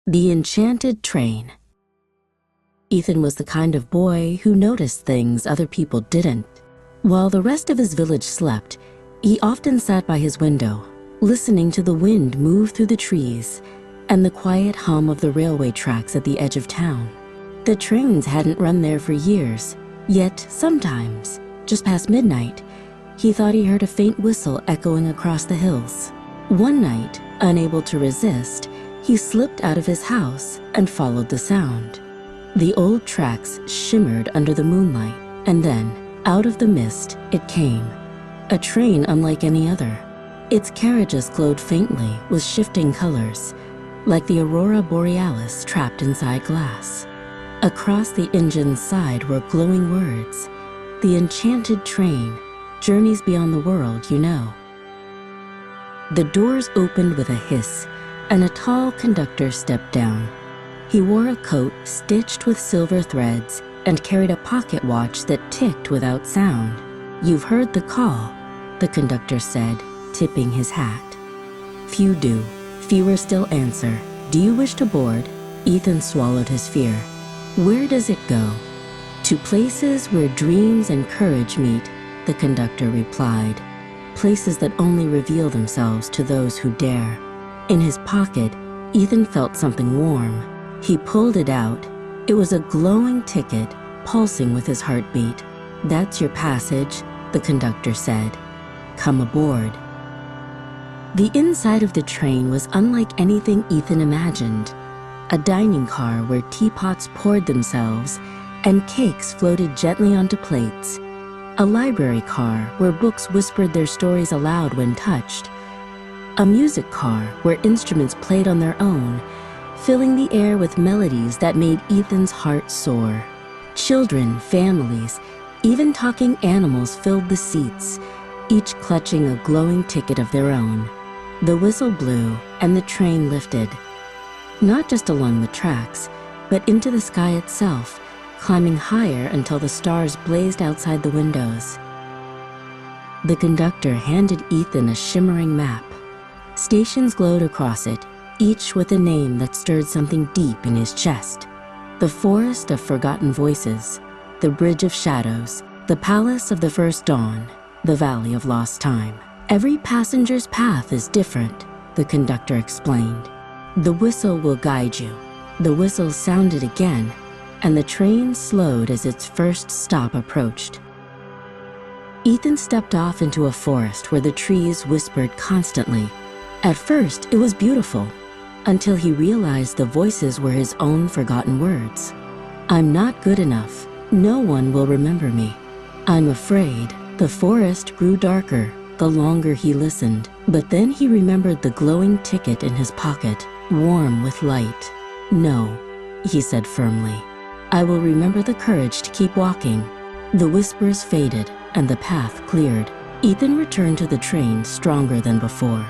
The Enchanted Train. Ethan was the kind of boy who noticed things other people didn't. While the rest of his village slept, he often sat by his window, listening to the wind move through the trees and the quiet hum of the railway tracks at the edge of town. The trains hadn't run there for years, yet sometimes, just past midnight, he thought he heard a faint whistle echoing across the hills. One night, unable to resist, he slipped out of his house and followed the sound. The old tracks shimmered under the moonlight, and then, out of the mist, it came. A train unlike any other. Its carriages glowed faintly with shifting colors, like the aurora borealis trapped inside glass. Across the engine's side were glowing words. The Enchanted Train, journeys beyond the world you know. The doors opened with a hiss, and a tall conductor stepped down. He wore a coat stitched with silver threads and carried a pocket watch that ticked without sound. "You've heard the call," the conductor said, tipping his hat. "Few do. Fewer still answer. Do you wish to board?" Ethan swallowed his fear. "Where does it go?" "To places where dreams and courage meet," the conductor replied. "Places that only reveal themselves to those who dare." In his pocket, Ethan felt something warm. He pulled it out. It was a glowing ticket, pulsing with his heartbeat. "That's your passage," the conductor said. "Come aboard." The inside of the train was unlike anything Ethan imagined. A dining car where teapots poured themselves and cakes floated gently onto plates. A library car where books whispered their stories aloud when touched. A music car where instruments played on their own, filling the air with melodies that made Ethan's heart soar. Children, families, even talking animals filled the seats, each clutching a glowing ticket of their own. The whistle blew and the train lifted, not just along the tracks, but into the sky itself, climbing higher until the stars blazed outside the windows. The conductor handed Ethan a shimmering map. Stations glowed across it, each with a name that stirred something deep in his chest. The Forest of Forgotten Voices, the Bridge of Shadows, the Palace of the First Dawn, the Valley of Lost Time. Every passenger's path is different, the conductor explained. The whistle will guide you. The whistle sounded again, and the train slowed as its first stop approached. Ethan stepped off into a forest where the trees whispered constantly. At first, it was beautiful, until he realized the voices were his own forgotten words. "I'm not good enough. No one will remember me. I'm afraid." The forest grew darker the longer he listened, but then he remembered the glowing ticket in his pocket, warm with light. "No," he said firmly. "I will remember the courage to keep walking." The whispers faded and the path cleared. Ethan returned to the train stronger than before.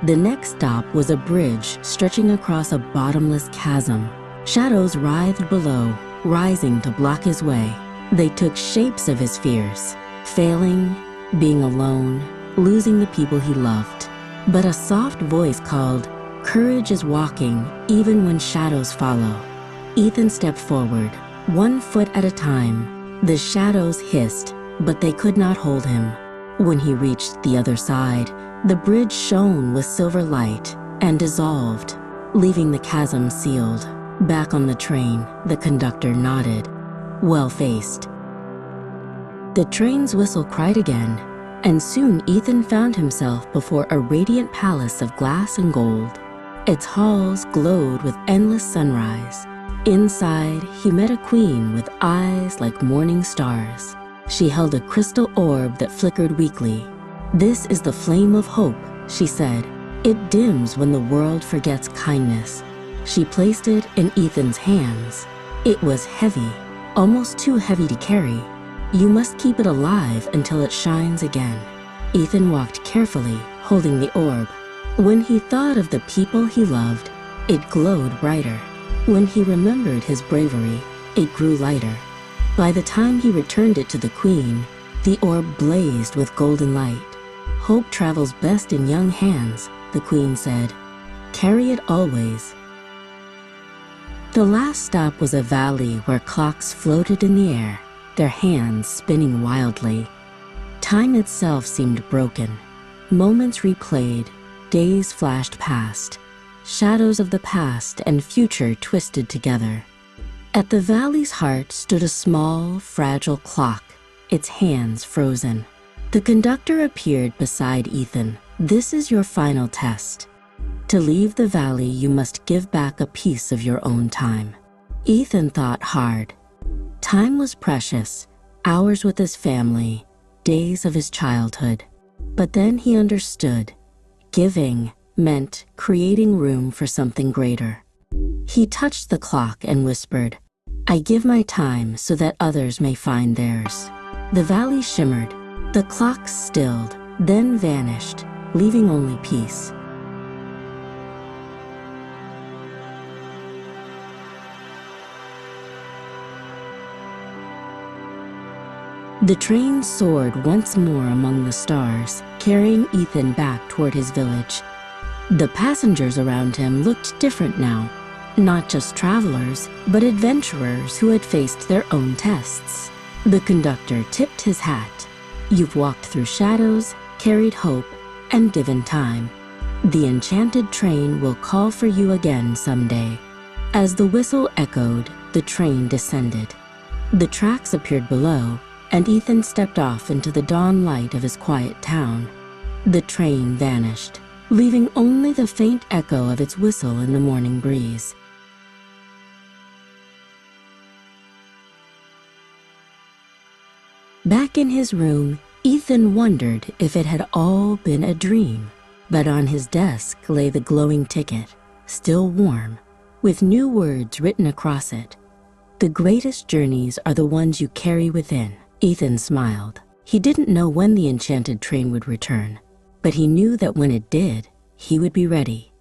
The next stop was a bridge stretching across a bottomless chasm. Shadows writhed below, rising to block his way. They took shapes of his fears, failing, being alone, losing the people he loved. But a soft voice called, "Courage is walking even when shadows follow." Ethan stepped forward, 1 foot at a time. The shadows hissed, but they could not hold him. When he reached the other side, the bridge shone with silver light and dissolved, leaving the chasm sealed. Back on the train, the conductor nodded. "Well faced." The train's whistle cried again, and soon Ethan found himself before a radiant palace of glass and gold. Its halls glowed with endless sunrise. Inside, he met a queen with eyes like morning stars. She held a crystal orb that flickered weakly. "This is the flame of hope," she said. "It dims when the world forgets kindness." She placed it in Ethan's hands. It was heavy, almost too heavy to carry. "You must keep it alive until it shines again." Ethan walked carefully, holding the orb. When he thought of the people he loved, it glowed brighter. When he remembered his bravery, it grew lighter. By the time he returned it to the queen, the orb blazed with golden light. "Hope travels best in young hands," the queen said. carry it always. The last stop was a valley where clocks floated in the air, their hands spinning wildly. Time itself seemed broken. Moments replayed, days flashed past, shadows of the past and future twisted together. At the valley's heart stood a small, fragile clock, its hands frozen. The conductor appeared beside Ethan. "This is your final test. To leave the valley, you must give back a piece of your own time." Ethan thought hard. Time was precious, hours with his family, days of his childhood. But then he understood. Giving meant creating room for something greater. He touched the clock and whispered, "I give my time so that others may find theirs." The valley shimmered. The clock stilled, then vanished, leaving only peace. The train soared once more among the stars, carrying Ethan back toward his village. The passengers around him looked different now. Not just travelers, but adventurers who had faced their own tests. The conductor tipped his hat. "You've walked through shadows, carried hope, and given time. The enchanted train will call for you again someday." As the whistle echoed, the train descended. The tracks appeared below, and Ethan stepped off into the dawn light of his quiet town. The train vanished, leaving only the faint echo of its whistle in the morning breeze. Back in his room, Ethan wondered if it had all been a dream. But on his desk lay the glowing ticket, still warm, with new words written across it. "The greatest journeys are the ones you carry within." Ethan smiled. He didn't know when the enchanted train would return, but he knew that when it did, he would be ready.